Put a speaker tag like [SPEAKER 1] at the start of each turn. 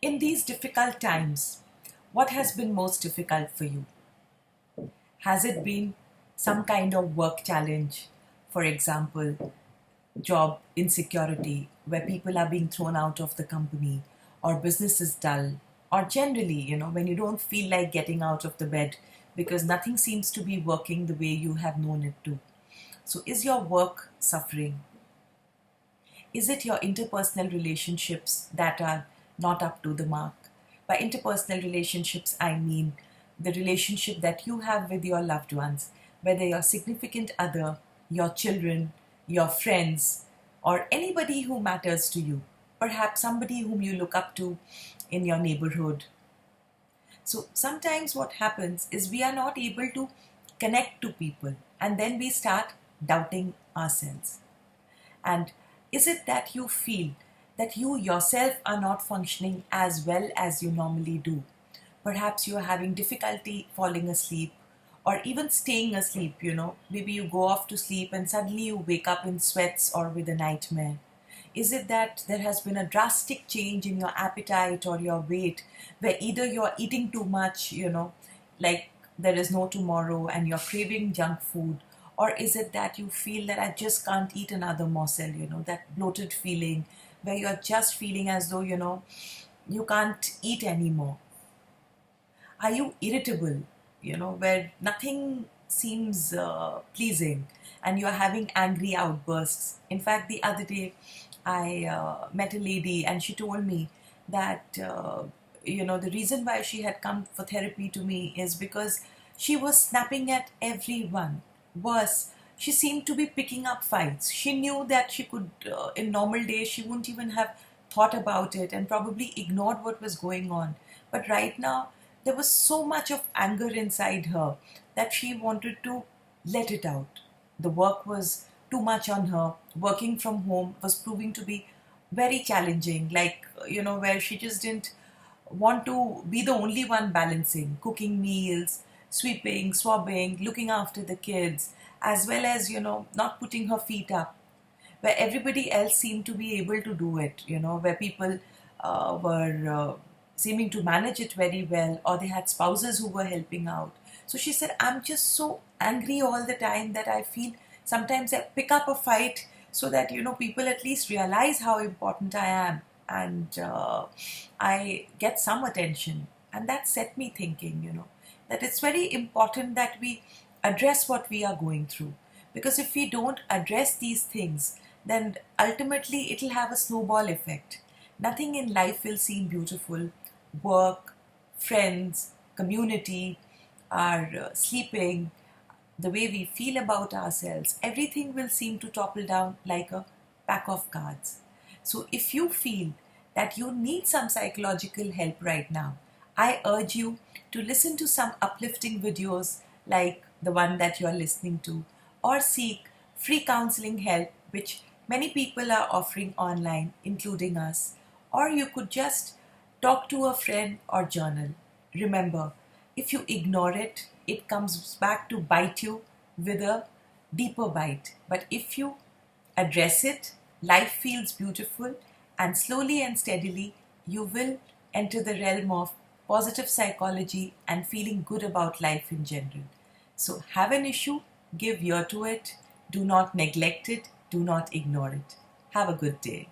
[SPEAKER 1] In these difficult times, what has been most difficult for you? Has it been some kind of work challenge? For example, job insecurity, where people are being thrown out of the company, or business is dull, or generally, when you don't feel like getting out of the bed because nothing seems to be working the way you have known it to. So, is your work suffering? Is it your interpersonal relationships that are not up to the mark? By interpersonal relationships, I mean the relationship that you have with your loved ones, whether your significant other, your children, your friends, or anybody who matters to you, perhaps somebody whom you look up to in your neighborhood. So sometimes what happens is we are not able to connect to people, and then we start doubting ourselves. And is it that you feel that you yourself are not functioning as well as you normally do? Perhaps you are having difficulty falling asleep or even staying asleep. Maybe you go off to sleep and suddenly you wake up in sweats or with a nightmare. Is it that there has been a drastic change in your appetite or your weight, where either you're eating too much, like there is no tomorrow and you're craving junk food? Or is it that you feel that I just can't eat another morsel, that bloated feeling where you're just feeling as though, you can't eat anymore? Are you irritable, where nothing seems pleasing and you're having angry outbursts? In fact, the other day I met a lady and she told me that, the reason why she had come for therapy to me is because she was snapping at everyone. Worse, she seemed to be picking up fights. She knew that she could, in normal days, she wouldn't even have thought about it and probably ignored what was going on. But right now, there was so much of anger inside her that she wanted to let it out. The work was too much on her. Working from home was proving to be very challenging, like, where she just didn't want to be the only one balancing, cooking meals, sweeping, swabbing, looking after the kids, as well as, not putting her feet up, where everybody else seemed to be able to do it, where people were seeming to manage it very well, or they had spouses who were helping out. So she said, I'm just so angry all the time that I feel sometimes I pick up a fight so that, people at least realize how important I am and I get some attention. And that set me thinking, that it's very important that we address what we are going through. Because if we don't address these things, then ultimately it'll have a snowball effect. Nothing in life will seem beautiful. Work, friends, community, our sleeping, the way we feel about ourselves, everything will seem to topple down like a pack of cards. So if you feel that you need some psychological help right now, I urge you to listen to some uplifting videos like the one that you are listening to, or seek free counseling help, which many people are offering online, including us. Or you could just talk to a friend or journal. Remember, if you ignore it, it comes back to bite you with a deeper bite. But if you address it, life feels beautiful, and slowly and steadily you will enter the realm of positive psychology and feeling good about life in general. So have an issue, give ear to it, do not neglect it, do not ignore it. Have a good day.